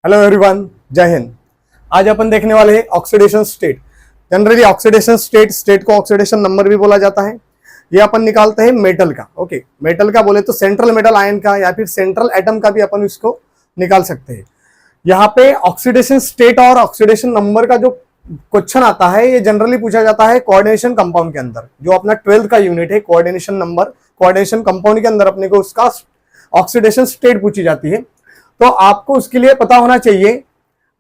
Hello everyone, जय हिंद। आज अपन देखने वाले हैं oxidation state. Generally oxidation state को ऑक्सीडेशन नंबर भी बोला जाता है। ये अपन निकालते हैं मेटल का। ओके, मेटल का बोले तो सेंट्रल मेटल आयन का या फिर सेंट्रल एटम का भी अपन इसको निकाल सकते हैं। यहाँ पे ऑक्सीडेशन स्टेट और ऑक्सीडेशन नंबर का जो क्वेश्चन आता है ये जनरली पूछा जाता है कोऑर्डिनेशन कंपाउंड के अंदर। जो अपना 12th का यूनिट है कोऑर्डिनेशन नंबर, कोऑर्डिनेशन कंपाउंड के अंदर अपने को उसका ऑक्सीडेशन स्टेट पूछी जाती है। तो आपको उसके लिए पता होना चाहिए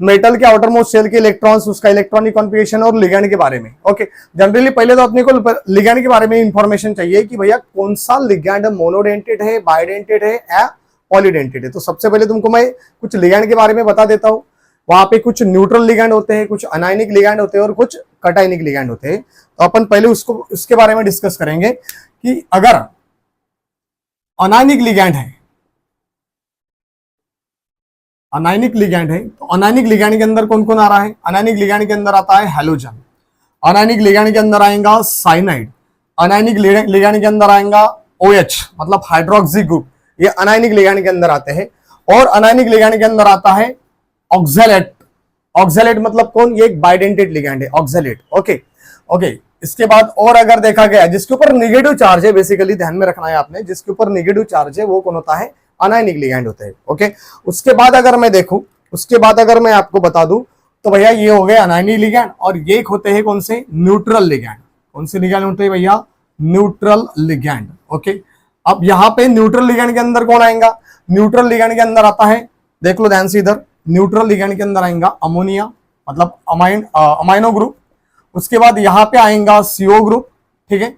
मेटल के आउटर मोस्ट शेल के इलेक्ट्रॉन्स, उसका इलेक्ट्रॉनिक कॉन्फ़िगरेशन और लिगैंड के बारे में। ओके, जनरली पहले तो अपने को लिगैंड के बारे में इंफॉर्मेशन चाहिए कि भैया कौन सा लिगैंड मोनोडेंटेड है, बाइडेंटेड है या पॉलीडेंटेड है। तो सबसे पहले तुमको मैं कुछ लिगैंड के बारे में बता देता हूँ। वहां पे कुछ न्यूट्रल लिगैंड होते हैं, कुछ अनायनिक लिगैंड होते हैं और कुछ कटायनिक लिगैंड होते हैं। तो अपन पहले उसके बारे में डिस्कस करेंगे कि अगर अनायनिक लिगैंड है, अनायनिक लिगैंड है तो अनायनिक लिगैंड के अंदर कौन कौन आ रहा है? अनायनिक लिगैंड के अंदर आता है हैलोजन, अनायनिक लिगैंड के अंदर आएगा साइनाइड, अनायनिक लिगैंड के अंदर आएगा OH मतलब हाइड्रोक्सी ग्रुप, ये अनायनिक लिगैंड के अंदर आते हैं। और अनायनिक लिगैंड के अंदर आता है ऑक्सैलेट। ऑक्सैलेट मतलब कौन? ये एक बाइडेंटेड लिगैंड है, ऑक्सैलेट। ओके, इसके बाद और अगर देखा गया जिसके ऊपर नेगेटिव चार्ज है, बेसिकली ध्यान में रखना है आपने, जिसके ऊपर नेगेटिव चार्ज है वो कौन होता है? अनायनिक लिगैंड होते हैं। ओके, उसके बाद अगर मैं देखूं, उसके बाद अगर मैं आपको बता दूं तो भैया ये हो गए अनायनिक लिगैंड और ये होते हैं कौन से? Neutral ligand. कौन से लिगैंड होते हैं भैया? Neutral ligand. ओके, अब यहाँ पे न्यूट्रल लिगैंड के अंदर कौन आएगा? न्यूट्रल लिगैंड के अंदर आता है, देख लो ध्यान से इधर, न्यूट्रल लिगैंड के अंदर आएगा अमोनिया मतलब अमाइनो ग्रुप। उसके बाद यहाँ पे आएगा CO ग्रुप। ठीक है,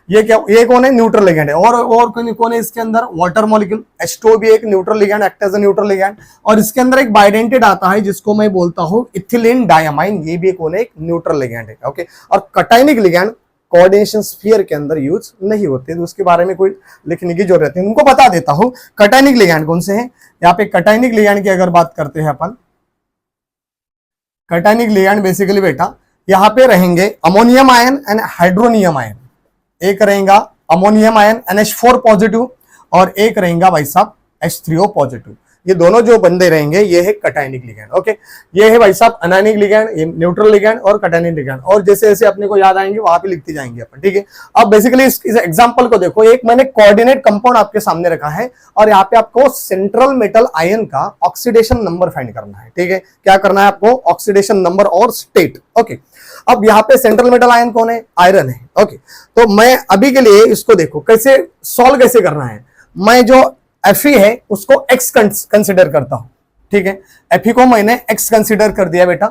ये क्या, ये कौन है? न्यूट्रल लिगैंड है। और कौन है इसके अंदर? वाटर मॉलिक्यूल H2O भी एक neutral ligand, act as a neutral ligand. और इसके अंदर एक बाइडेंटेड आता है जिसको मैं बोलता हूं इथिलीन डायमाइन, ये भी कौन है? एक न्यूट्रल लिगैंड है। ओके, और कटायनिक लिगैंड कोऑर्डिनेशन स्फीयर के अंदर यूज नहीं होते, तो उसके बारे में कोई लिखने की जरूरत नहीं, उनको बता देता हूं। कटायनिक लिगैंड कौन से हैं? यहाँ पे कटायनिक लिगैंड की अगर बात करते हैं अपन, कटायनिक लिगैंड बेसिकली बेटा यहाँ पे रहेंगे ammonium ion and hydronium ion. एक रहेगा अमोनियम आयन NH4 पॉजिटिव और एक रहेगा भाई साहब H3O पॉजिटिव। ये दोनों जो बंदे रहेंगे ये है कटायनिक लिगैंड। ओके, ये है भाई साहब अनायनिक लिगैंड, ये न्यूट्रल लिगैंड और कटायनिक लिगैंड। और जैसे जैसे अपने को याद आएंगे वहां पे लिखते जाएंगे अपन। ठीक है, अब बेसिकली इस एग्जांपल को देखो, एक मैंने कोऑर्डिनेट कंपाउंड आपके सामने रखा है और यहाँ पे आपको सेंट्रल मेटल आयन का ऑक्सीडेशन नंबर फाइंड करना है। ठीक है, क्या करना है आपको? ऑक्सीडेशन नंबर और स्टेट। ओके, अब यहाँ पे सेंट्रल मेटल आयन कौन है? आयरन है। ओके, तो मैं अभी के लिए इसको देखो कैसे सॉल्व कैसे करना है। मैं जो Fe है उसको X कंसिडर करता हूं। ठीक है, Fe को मैंने X कंसिडर कर दिया बेटा।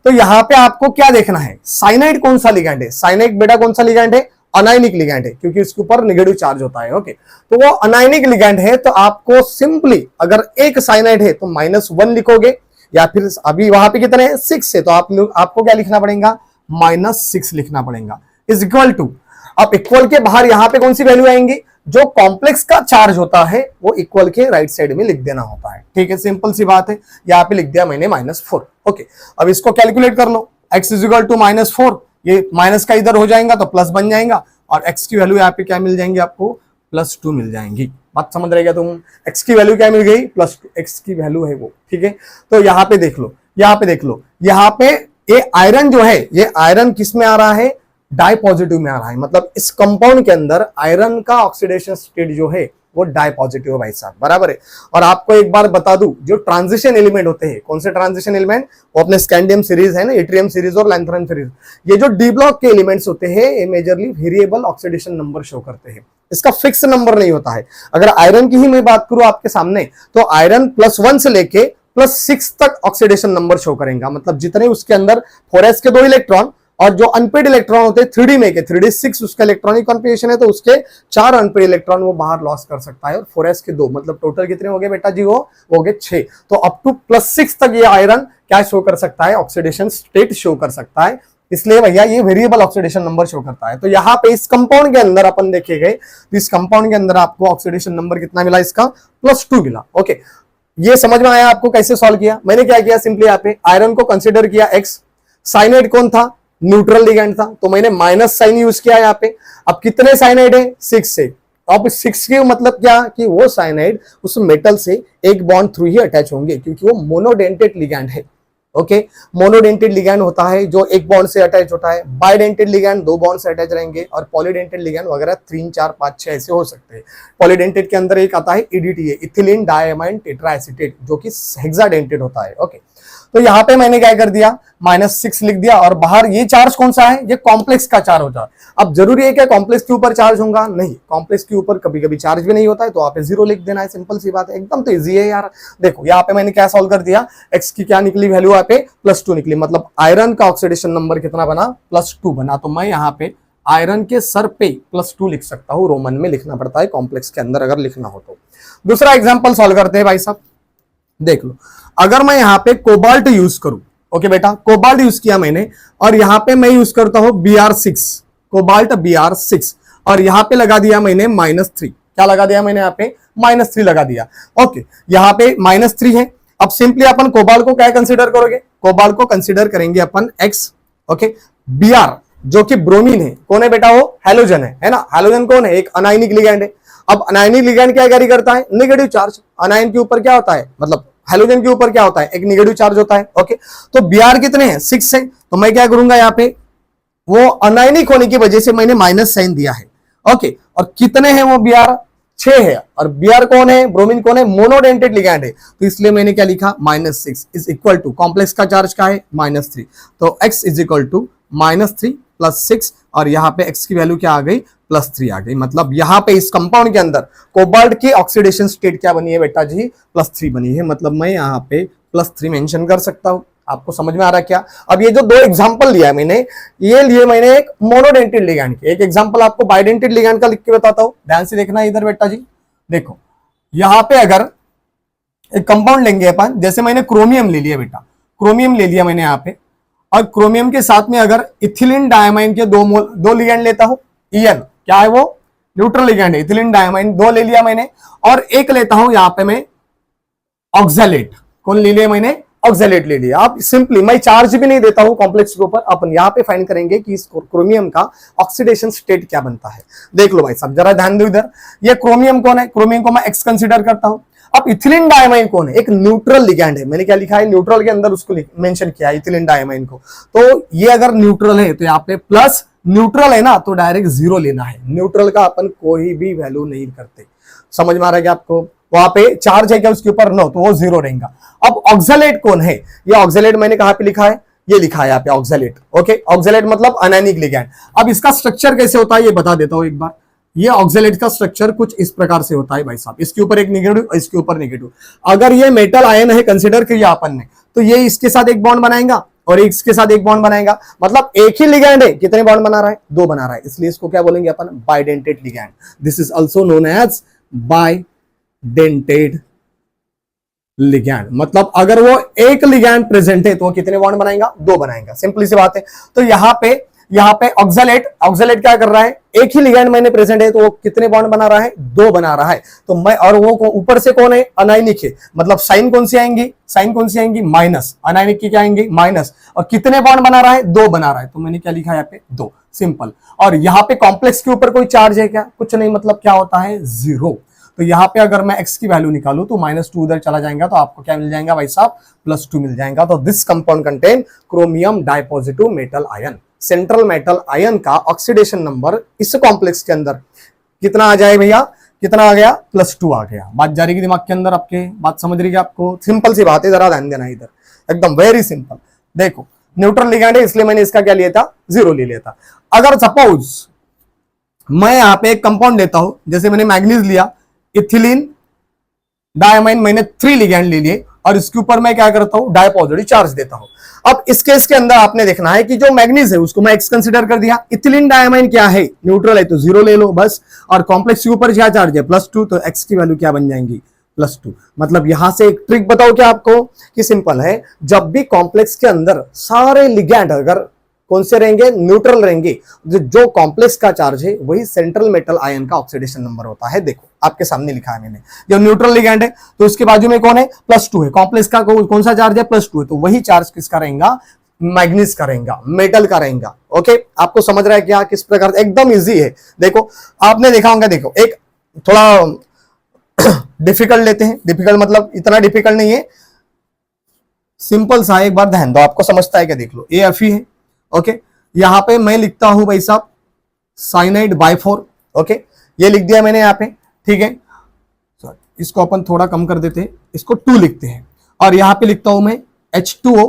तो यहाँ पे आपको क्या देखना है? साइनाइड कौन सा लिगैंड है? साइनाइड बेटा कौन सा लिगैंड है? अनायनिक लिगैंड है, क्योंकि इसके ऊपर नेगेटिव चार्ज होता है। ओके, तो वो अनायनिक लिगैंड है, तो आपको सिंपली अगर एक साइनाइड है तो -1 लिखोगे, या फिर अभी वहां पे कितने हैं? 6 है, तो आपको क्या लिखना पड़ेगा? -6 लिखना पड़ेगा। इज इक्वल टू, अब इक्वल के बाहर यहाँ पे कौन सी वैल्यू आएंगी? जो कॉम्प्लेक्स का चार्ज होता है वो इक्वल के राइट साइड में लिख देना होता है। ठीक है, सिंपल सी बात है, यहाँ पे लिख दिया मैंने -4। ओके, अब इसको कैलकुलेट कर लो, x इज इक्वल टू -4, ये माइनस का इधर हो जाएगा तो प्लस बन जाएगा और x की वैल्यू यहाँ पे क्या मिल जाएंगी? आपको +2 मिल जाएंगी। बात समझ रहेगा तुम? x की वैल्यू क्या मिल गई? +2, x की वैल्यू है वो। ठीक है, तो यहाँ पे देख लो, यहाँ पे देख लो, यहाँ पे ये आयरन जो है, ये आयरन किस में आ रहा है? डाई पॉजिटिव में आ रहा है। मतलब इस कंपाउंड के अंदर आयरन का ऑक्सीडेशन स्टेट जो है वो डाई पॉजिटिव है भाई साहब, बराबर है। और आपको एक बार बता दूं, जो ट्रांजिशन एलिमेंट होते हैं, कौन से ट्रांजिशन एलिमेंट? वो अपने स्कैंडियम सीरीज है ना, इट्रियम सीरीज और लैंथरन सीरीज, ये जो डी ब्लॉक के एलिमेंट्स होते हैं ये majorly variable oxidation number show करते हैं, इसका फिक्स नंबर नहीं होता है। अगर आयरन की ही मैं बात करूं आपके सामने, तो आयरन +1 से लेके +6 तक ऑक्सीडेशन नंबर शो करेगा। मतलब जितने उसके अंदर 4s के 2 इलेक्ट्रॉन और जो अनपेड इलेक्ट्रॉन होते हैं 3D में के 3D6 उसका इलेक्ट्रॉनिक कॉन्फ़िगरेशन है, तो उसके 4 अनपेड इलेक्ट्रॉन वो बाहर लॉस कर सकता है और 4s के 2, मतलब टोटल कितने हो गए बेटा जी? वो हो गए 6। तो अप टू +6 तक ये आयरन क्या शो कर सकता है? ऑक्सीडेशन स्टेट शो कर सकता है। इसलिए भैया ये वेरिएबल ऑक्सीडेशन नंबर शो करता है। तो यहाँ पे इस कंपाउंड के अंदर अपन देखे गए, तो इस कंपाउंड के अंदर आपको ऑक्सीडेशन नंबर कितना मिला? इसका +2 मिला। ओके, ये समझ में आया आपको कैसे सॉल्व किया? मैंने क्या किया, सिंपली यहाँ पे आयरन को कंसिडर किया X, साइनाइड कौन था? न्यूट्रल लिगैंड था, तो मैंने माइनस साइन यूज किया यहाँ पे। अब कितने साइनाइड है? 6 से अब 6 के मतलब क्या कि वो साइनाइड उस मेटल से एक बॉन्ड थ्रू ही अटैच होंगे, क्योंकि वो मोनोडेंटेड लिगैंड है। ओके, मोनोडेंटेड लिगैंड होता है जो एक बॉन्ड से अटैच होता है, बाइडेंटेड लिगैंड 2 बॉन्ड से अटैच रहेंगे, और पॉलीडेंटेड लिगैंड वगैरह 3 4 5 6 ऐसे हो सकते हैं। पॉलीडेंटेड के अंदर एक आता है ईडीटीए, इथिलीन डायमाइन टेट्राएसीटेट, जो कि हेक्साडेंटेड होता है। ओके, तो यहां पे मैंने क्या कर दिया, -6 लिख दिया, और बाहर ये चार्ज कौन सा है, ये कॉम्प्लेक्स का चार्ज होता है। अब जरूरी है क्या कॉम्प्लेक्स के ऊपर चार्ज होगा, नहीं, कॉम्प्लेक्स के ऊपर कभी कभी चार्ज भी नहीं होता है, तो आप 0 लिख देना है, सिंपल सी बात है, एकदम तो इजी है यार। देखो यहाँ पे मैंने क्या सॉल्व कर दिया, एक्स की क्या निकली वैल्यू, यहाँ पे +2 निकली, मतलब आयरन का ऑक्सीडेशन नंबर कितना बना, +2 बना। तो मैं यहाँ पे आयरन के सर पे +2 लिख सकता हूँ, रोमन में लिखना पड़ता है कॉम्प्लेक्स के अंदर अगर लिखना हो तो। दूसरा एग्जाम्पल सॉल्व करते हैं भाई साहब, देख लो, अगर मैं यहाँ पे कोबाल्ट यूज करूं, ओके बेटा, कोबाल्ट यूज किया मैंने, और यहां पे मैं यूज करता हूं Br6, कोबाल्ट Br6, और यहां पे लगा दिया मैंने -3, क्या लगा दिया मैंने यहाँ पे, -3 लगा दिया। ओके, यहाँ पे -3 है। अब सिंपली अपन कोबाल्ट को क्या कंसीडर करोगे, कोबाल्ट को कंसीडर करेंगे अपन X। ओके, Br जो कि ब्रोमीन है, कौन है बेटा, वो हैलोजन है ना, हैलोजन कौन है, एक अनायनिक लिगैंड है। अब अनायनिक लिगैंड क्या कैरी करता है, नेगेटिव चार्ज। अनायन के ऊपर क्या होता है, मतलब हैलोजन के ऊपर क्या होता है, एक नेगेटिव चार्ज होता है। ओके, तो Br कितने हैं, 6 है, तो मैं क्या करूंगा यहाँ पे, वो अनायनिक होने की वजह से मैंने माइनस साइन दिया है। ओके, और कितने हैं वो Br, 6 है, और Br कौन है, ब्रोमीन कौन है, मोनोडेंटेड लिगैंड है, तो इसलिए मैंने क्या लिखा, -6 इज इक्वल टू, कॉम्प्लेक्स का चार्ज क्या है, -3, तो x इज इक्वल टू -3 + 6, और यहाँ पे x की वैल्यू क्या आ गई, +3 आ गई। मतलब यहाँ पे इस कंपाउंड के अंदर कोबाल्ट की ऑक्सीडेशन स्टेट क्या बनी है बेटा जी, +3 बनी है। मतलब मैं यहाँ पे +3 मेंशन कर सकता हूँ। आपको समझ में आ रहा क्या। अब ये जो 2 एग्जांपल लिया है मैंने, ये लिए मैंने एक मोनोडेंटेड लिगैंड के, एक एग्जांपल आपको बाइडेंटेड लिगैंड का लिख के बताता हूँ, ध्यान से देखना इधर बेटा जी। देखो यहाँ पे अगर एक कंपाउंड लेंगे अपन, जैसे मैंने क्रोमियम ले लिया बेटा, क्रोमियम ले लिया मैंने यहाँ पे, और क्रोमियम के साथ में अगर इथिलीन डायमाइन के 2 लिगैंड लेता हूं, ईएन क्या है वो, न्यूट्रल लिगैंड है, इथिलीन डायमाइन 2 ले लिया मैंने, और एक लेता हूं यहाँ पे मैं ऑक्सैलेट, कौन ले लिया मैंने, ऑक्सैलेट ले लिया। आप सिंपली, मैं चार्ज भी नहीं देता हूं कॉम्प्लेक्स के ऊपर, अपन यहाँ पे फाइंड करेंगे कि इस क्रोमियम का ऑक्सीडेशन स्टेट क्या बनता है। देख लो भाई साहब, जरा ध्यान दो इधर, ये क्रोमियम कौन है, क्रोमियम को मैं एक्स कंसिडर करता हूं। अब इथिलीन डायमाइन कौन है, एक न्यूट्रल लिगैंड है, मैंने क्या लिखा है, न्यूट्रल के अंदर उसको मेंशन किया है इथिलीन डायमाइन को। तो ये अगर न्यूट्रल है तो यहाँ पे प्लस, न्यूट्रल है ना तो डायरेक्ट 0 लेना है, न्यूट्रल का अपन कोई भी वैल्यू नहीं करते। समझ में आ रहा है क्या आपको, वहां पे चार्ज है क्या उसके ऊपर, नो, तो वो 0 रहेगा। अब ऑक्सैलेट कौन है, ये ऑक्सैलेट मैंने कहां पे लिखा है, ये लिखा है यहाँ पे ऑक्सैलेट। ओके, ऑक्सैलेट मतलब अनायनिक लिगैंड। अब इसका स्ट्रक्चर कैसे होता है ये बता देता हूं एक बार। ये ऑक्सैलेट का स्ट्रक्चर कुछ इस प्रकार से होता है भाई साहब, इसके ऊपर एक नेगेटिव, इसके ऊपर नेगेटिव। अगर ये मेटल आयन है कंसिडर किया अपन ने, तो ये इसके साथ एक बॉन्ड बनाएगा और इसके साथ एक बॉन्ड बनाएगा, मतलब एक ही लिगैंड है, कितने बॉन्ड बना रहा है, 2 बना रहा है, इसलिए इसको क्या बोलेंगे अपन, bidentate ligand. This is also known as bidentate ligand. मतलब अगर वो एक लिगैंड प्रेजेंट है तो वो कितने बॉन्ड बनाएगा, 2 बनाएगा, सिंपली सी बात है। तो यहाँ पे ऑक्सैलेट क्या कर रहा है, एक ही लिगैंड मैंने प्रेजेंट है तो वो कितने बॉन्ड बना रहा है, 2 बना रहा है। तो मैं, और वो ऊपर से कौन है, अनायनिक है, मतलब साइन कौन सी आएंगी, माइनस, अनायनिक की क्या आएंगी, माइनस, और कितने बॉन्ड बना रहा है, 2 बना रहा है, तो मैंने क्या लिखा है यहाँ पे 2, सिंपल। और यहाँ पे कॉम्प्लेक्स के ऊपर कोई चार्ज है क्या, कुछ नहीं, मतलब क्या होता है, 0। तो यहाँ पे अगर मैं x की वैल्यू निकालू तो -2 उधर चला जाएगा, तो आपको क्या मिल जाएगा भाई साहब, +2 मिल जाएगा। तो this compound contain chromium dipositive metal ion. Central metal ion का ऑक्सीडेशन नंबर इस कॉम्प्लेक्स के अंदर कितना आ जाए भैया, कितना आ गया, +2 आ गया। बात जा रही है दिमाग के अंदर आपके, बात समझ रही है आपको, सिंपल सी बात है, जरा ध्यान देना इधर, एकदम वेरी सिंपल। देखो न्यूट्रल लिगैंड है इसलिए मैंने इसका क्या लिया था, 0 ले लिया था। अगर सपोज मैं यहाँ पे एक कंपाउंड लेता हूं, जैसे मैंने मैग्नीज लिया, इथिलीन डायमाइन मैंने 3 लिगैंड ले लिए, और इसके ऊपर मैं क्या करता हूं, डायपॉजिटिव चार्ज देता हूं। अब इस केस के अंदर आपने देखना है कि जो मैग्नीज है उसको मैं एक्स कंसीडर कर दिया, इथिलीन डायमाइन क्या है, न्यूट्रल है तो 0 ले लो बस, और कॉम्प्लेक्स के ऊपर क्या चार्ज है, +2, तो एक्स की वैल्यू क्या बन जाएंगी, +2। मतलब यहां से एक ट्रिक बताओ क्या आपको, कि सिंपल है, जब भी कॉम्प्लेक्स के अंदर सारे लिगैंड अगर कौन से रहेंगे, न्यूट्रल रहेंगे, जो कॉम्प्लेक्स का चार्ज है वही सेंट्रल मेटल आयन का ऑक्सीडेशन नंबर होता है। देखो आपके सामने लिखा है मैंने, जब न्यूट्रल लिगैंड है तो उसके बाजू में कौन है, +2 है, कॉम्प्लेक्स का कौन सा चार्ज है, +2 है, तो वही चार्ज किसका रहेगा, मैग्नीज का रहेगा, मेटल का रहेगा। ओके, आपको समझ रहा है क्या, किस प्रकार, एकदम इजी है। देखो आपने देखा होगा, देखो एक थोड़ा डिफिकल्ट लेते हैं, डिफिकल्ट मतलब इतना डिफिकल्ट नहीं है, सिंपल सा, एक बार ध्यान दो, आपको समझता है क्या देख लो। ये Fe है, ओके, यहां पे मैं लिखता हूं भाई साहब साइनाइड बाय 4, ओके, ये लिख दिया मैंने यहाँ पे, ठीक है। इसको अपन थोड़ा कम कर देते हैं, इसको 2 लिखते हैं, और यहां पे लिखता हूं मैं H2O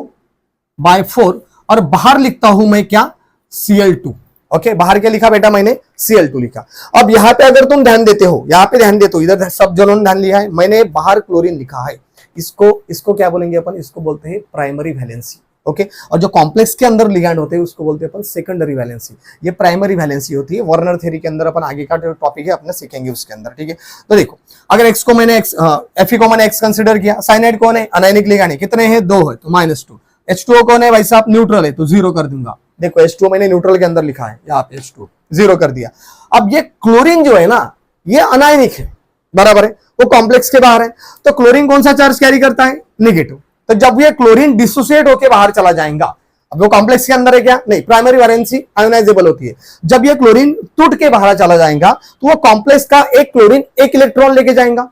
बाय 4, और बाहर लिखता हूं मैं क्या, Cl2, ओके। बाहर क्या लिखा बेटा मैंने, Cl2 लिखा। अब यहाँ पे अगर तुम ध्यान देते हो, यहाँ पे ध्यान देते हो, इधर सब जनों ने ध्यान लिया है, मैंने बाहर क्लोरीन लिखा है, इसको क्या बोलेंगे अपन, इसको बोलते हैं प्राइमरी वैलेंसी, ओके। और जो कॉम्प्लेक्स के अंदर लिगैंड होते हैं उसको बोलते हैं अपन सेकेंडरी वैलेंसी, ये प्राइमरी वैलेंसी होती है। वार्नर थ्योरी के अंदर अपन आगे का जो टॉपिक है अपने सीखेंगे उसके अंदर, ठीक है। तो देखो, अगर एक्स को मैंने Fe को मैंने एक्स कंसिडर किया, साइनाइड कौन है, अनायनिक लिगैंड है, कितने हैं, 2 है, तो -2। H2O कौन है भाई साहब, न्यूट्रल है, तो 0 कर दूंगा। देखो H2O मैंने न्यूट्रल के अंदर लिखा है, यहाँ पे H2O 0 कर दिया। अब ये क्लोरीन जो है ना, ये अनायनिक है, बराबर है, वो कॉम्प्लेक्स के बाहर है, तो क्लोरीन कौन सा चार्ज कैरी करता है, नेगेटिव। तो जब ये क्लोरीन डिसोसिएट होकर बाहर चला जाएगा, अब वो कॉम्प्लेक्स के अंदर है क्या, नहीं, प्राइमरी वैलेंसी आयोनाइजेबल होती है। जब ये क्लोरीन टूट के बाहर चला जाएगा तो वो कॉम्प्लेक्स का एक क्लोरीन 1 इलेक्ट्रॉन लेके जाएगा,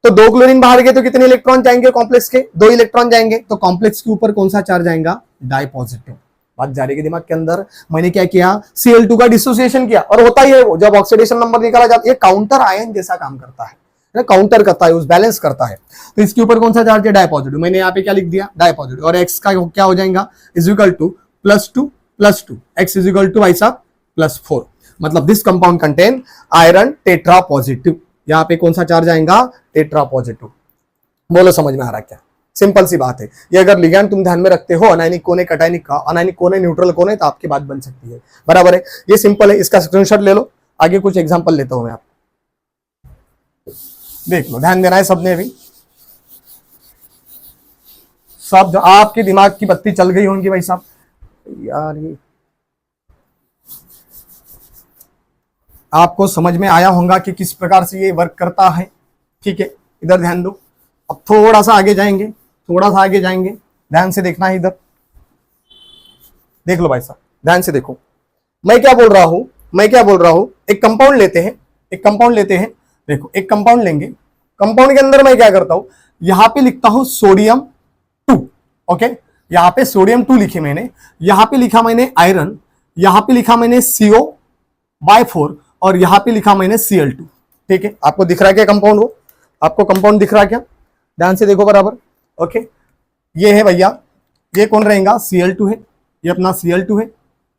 तो 2 क्लोरीन बाहर गए तो कितने इलेक्ट्रॉन जाएंगे कॉम्प्लेक्स के, 2 इलेक्ट्रॉन जाएंगे, तो कॉम्प्लेक्स के ऊपर कौन सा चार्ज आएगा, डाई पॉजिटिव। बात जा रही है दिमाग के अंदर। मैंने क्या किया, Cl2 का डिसोसिएशन किया, और होता ही है वो, जब ऑक्सीडेशन नंबर निकाला जाता है, ये काउंटर आयन जैसा काम करता है, काउंटर करता है, उस बैलेंस करता है। तो इसके ऊपर कौन सा चार्ज है, डाई पॉजिटिव। मैंने यहाँ पे क्या लिख दिया, डाई पॉजिटिव, और x का क्या हो जाएगा, equal to +2 +2, x equal to भाई साहब +4, मतलब this compound contain iron tetra positive. यहाँ पे कौन सा चार्ज आएगा, टेट्रा पॉजिटिव। बोलो समझ में आ रहा क्या, सिंपल सी बात है। ये अगर लिगैंड तुम ध्यान में रखते हो, अनायनिक कौन है, कटायनिक का, अनायनिक कौन है, न्यूट्रल कौन है, तो आपकी बात बन सकती है, बराबर है। ये सिंपल है, इसका स्क्रीनशॉट ले लो। आगे कुछ एग्जांपल लेता हूं मैं, आप देख लो, ध्यान देना है सबने भी। सब जो आपके दिमाग की बत्ती चल गई होंगी भाई साहब, यार ये आपको समझ में आया होगा कि किस प्रकार से ये वर्क करता है, ठीक है। इधर ध्यान दो, अब थोड़ा सा आगे जाएंगे, थोड़ा सा आगे जाएंगे, ध्यान से देखना है, इधर देख लो भाई साहब, ध्यान से देखो मैं क्या बोल रहा हूं, मैं क्या बोल रहा हूं। एक कंपाउंड लेते हैं, एक कंपाउंड लेते हैं, देखो एक कंपाउंड लेंगे, कंपाउंड के अंदर मैं क्या करता हूं, यहां पे लिखता हूं सोडियम 2, ओके, यहां पे सोडियम 2 लिखे मैंने, यहां पे लिखा मैंने आयरन, यहां पे लिखा मैंने CO/4, और यहां पे लिखा मैंने Cl2, ठीक है। आपको दिख रहा है क्या कंपाउंड, वो आपको कंपाउंड दिख रहा है क्या, ध्यान से देखो बराबर, ओके। ये है भैया, ये कौन रहेगा, Cl2 है, ये अपना Cl2 है,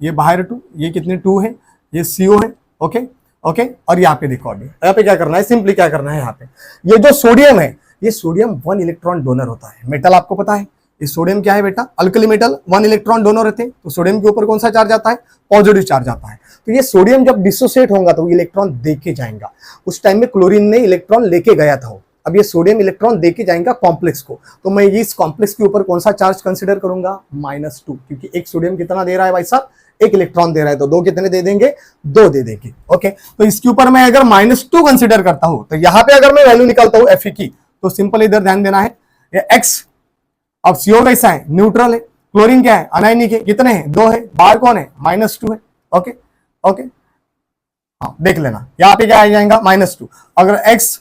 ये बाहर 2, ये कितने 2 है, ये CO है, ओके ओके। और यहाँ पे देखो, अभी यहाँ पे क्या करना है, सिंपली क्या करना है, यहाँ पे ये जो सोडियम है, ये सोडियम 1 इलेक्ट्रॉन डोनर होता है। मेटल आपको पता है, ये सोडियम क्या है बेटा, अल्कली मेटल, 1 इलेक्ट्रॉन डोनर रहते हैं, तो सोडियम के ऊपर कौन सा चार्ज आता है, पॉजिटिव चार्ज आता है। तो ये सोडियम जब डिसोसिएट होगा तो इलेक्ट्रॉन दे के जाएगा, उस टाइम में क्लोरीन ने इलेक्ट्रॉन लेके गया था, अब ये सोडियम इलेक्ट्रॉन देके जाएगा कॉम्प्लेक्स को, तो मैं इस कॉम्प्लेक्स के ऊपर कौन सा चार्ज कंसीडर करूंगा, -2, क्योंकि एक सोडियम कितना दे रहा है भाई साहब, 1 इलेक्ट्रॉन दे रहा है, तो 2 कितने दे देंगे, 2 दे देंगे, ओके। तो इसके ऊपर मैं अगर -2 कंसीडर करता हूं, तो यहां पे अगर मैं वैल्यू निकालता हूं Fe की, तो सिंपल इधर ध्यान देना है, ये x, अब CO कैसा है, न्यूट्रल है, क्लोरीन क्या है, अनायनिक है, कितने हैं, 2 है, बाहर कौन है, -2 है, ओके ओके। हाँ देख लेना, यहाँ पे क्या आ जाएगा, -2, अगर x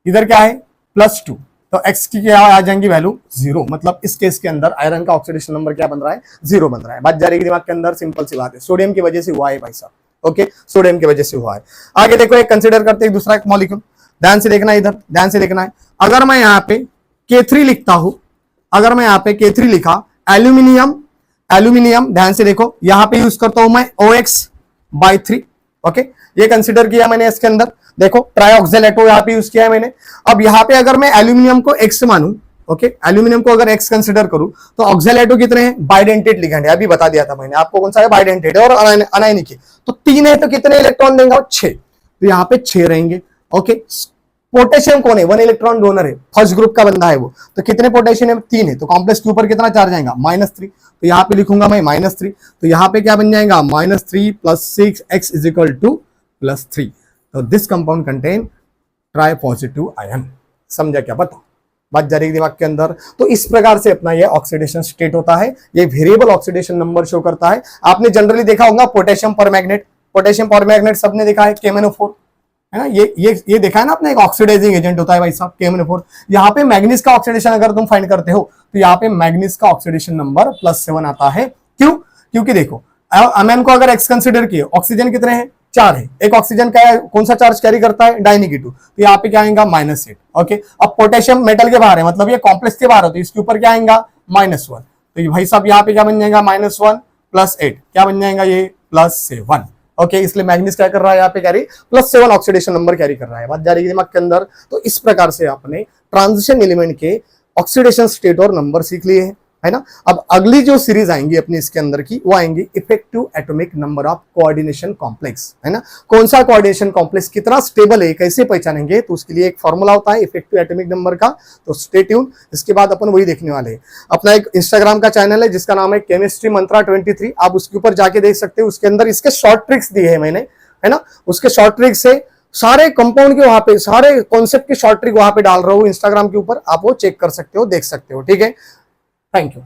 इधर क्या है, +2, तो x की क्या आ जाएंगी वैल्यू 0, मतलब इस केस के अंदर आयरन का ऑक्सीडेशन नंबर क्या बन रहा है, 0 बन रहा है। बात जा रही है दिमाग के अंदर, सिंपल सी बात है, सोडियम की वजह से हुआ है भाई साहब, ओके, सोडियम की वजह से हुआ है। आगे देखो, एक कंसिडर करते हैं दूसरा एक मॉलिक्यूल, ध्यान से देखना है, इधर ध्यान से देखना है। अगर मैं यहाँ पे K3 लिखता हूं, अगर मैं यहाँ पे K3 लिखा, एल्यूमिनियम, एल्यूमिनियम, ध्यान से देखो, यहाँ पे यूज करता हूं मैं OX/3, ओके, ये कंसिडर किया मैंने इसके अंदर, देखो ट्राइऑक्सिलेटो यहाँ पे यूज किया है मैंने। अब यहाँ पे अगर मैं एल्यूमिनियम को X मानूं, ओके, एल्यूमिनियम को अगर X कंसिडर करूं, तो ऑक्सिलेटो कितने हैं, बाइडेंटेट लिगैंड है, अभी बता दिया था मैंने आपको कौन सा है, बाइडेंटेट है, और अनायनिक है, तो 3 है, तो कितने इलेक्ट्रॉन देंगे, 6, तो यहाँ पे 6 रहेंगे, ओके। पोटेशियम कौन है, 1 इलेक्ट्रॉन डोनर है, फर्स्ट ग्रुप का बंदा है वो, तो कितने पोटेशियम है, 3 है, तो कॉम्प्लेक्स के ऊपर कितना चार्ज आएगा, -3, तो यहाँ पे लिखूंगा मैं -3, तो यहाँ पे क्या बन जाएगा, -3 + 6 x = +3, तो this compound contain try positive ion. समझा क्या, बताओ, बात जा रही है दिमाग के अंदर। तो इस प्रकार से अपना ये ऑक्सीडेशन स्टेट होता है, ये वेरिएबल ऑक्सीडेशन नंबर शो करता है। आपने जनरली देखा होगा पोटेशियम परमैग्नेट, पोटेशियम परमैग्नेट सबने देखा है, KMnO4, है ना, ये देखा है ना आपने, एक ऑक्सीडाइजिंग एजेंट होता है भाई साहब KMnO4। यहाँ पे मैग्नीज का ऑक्सीडेशन अगर तुम फाइंड करते हो तो यहाँ पे मैग्नीज का ऑक्सीडेशन नंबर +7 आता है। क्यों? क्योंकि देखो अमीन को अगर एक्स कंसिडर किए, ऑक्सीजन कितने हैं? 4 है। एक ऑक्सीजन का है, कौन सा चार्ज कैरी करता है? डाइनेगेटिव, तो यहाँ पे क्या आएगा? -8। ओके, अब पोटेशियम मेटल के बाहर है, मतलब ये कॉम्प्लेक्स के बाहर होती है, इसके ऊपर क्या आएगा? -1। तो भाई साहब यहाँ पे क्या बन जाएगा? -1 + 8 क्या बन जाएगा? ये +7। ओके, इसलिए मैग्नीज क्या कर रहा है यहाँ पे? कैरी +7 ऑक्सीडेशन नंबर कैरी कर रहा है। बात जा रही है दिमाग के अंदर? तो इस प्रकार से आपने ट्रांजिशन एलिमेंट के ऑक्सीडेशन स्टेट और नंबर सीख लिए हैं, है ना। अब अगली जो सीरीज आएंगी अपनी इसके अंदर की, वो आएंगी effective atomic number of coordination complex, है ना। कौन सा कोऑर्डिनेशन कॉम्प्लेक्स कितना स्टेबल है, कैसे पहचानेंगे? तो उसके लिए एक फॉर्मूला होता है इफेक्टिव एटॉमिक नंबर का, तो स्टे ट्यून। इसके बाद अपन वही देखने वाले हैं। अपना एक इंस्टाग्राम का चैनल है जिसका नाम है केमिस्ट्री मंत्रा 23, आप उसके ऊपर जाके देख सकते हो। उसके अंदर इसके शॉर्ट ट्रिक्स दिए हैं मैंने, है ना। उसके शॉर्ट ट्रिक्स से सारे कंपाउंड के वहां पे सारे कॉन्सेप्ट के शॉर्ट ट्रिक वहां पे डाल रहा हूं इंस्टाग्राम के ऊपर, आप वो चेक कर सकते हो, देख सकते हो। ठीक है, थैंक यू।